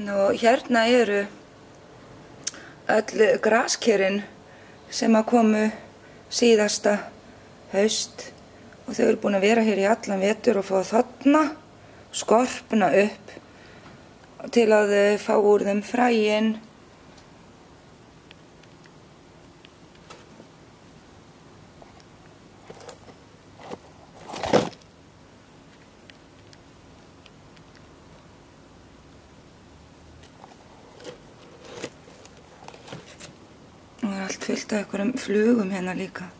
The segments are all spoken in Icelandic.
Og hérna eru öll graskerin sem að komu síðasta haust og þau eru búin að vera hér í allan vetur og fá þarna skorpna upp til að fá úr þeim fræin. Og það er allt fullt af einhverjum flugum hérna líka.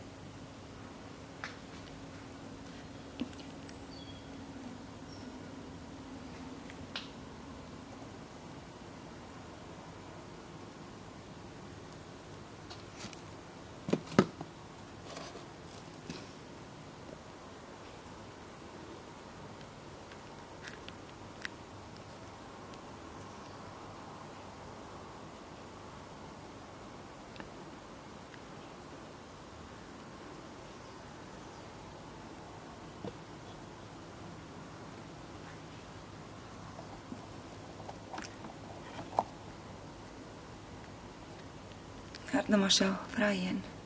Hérna má sjá fræin.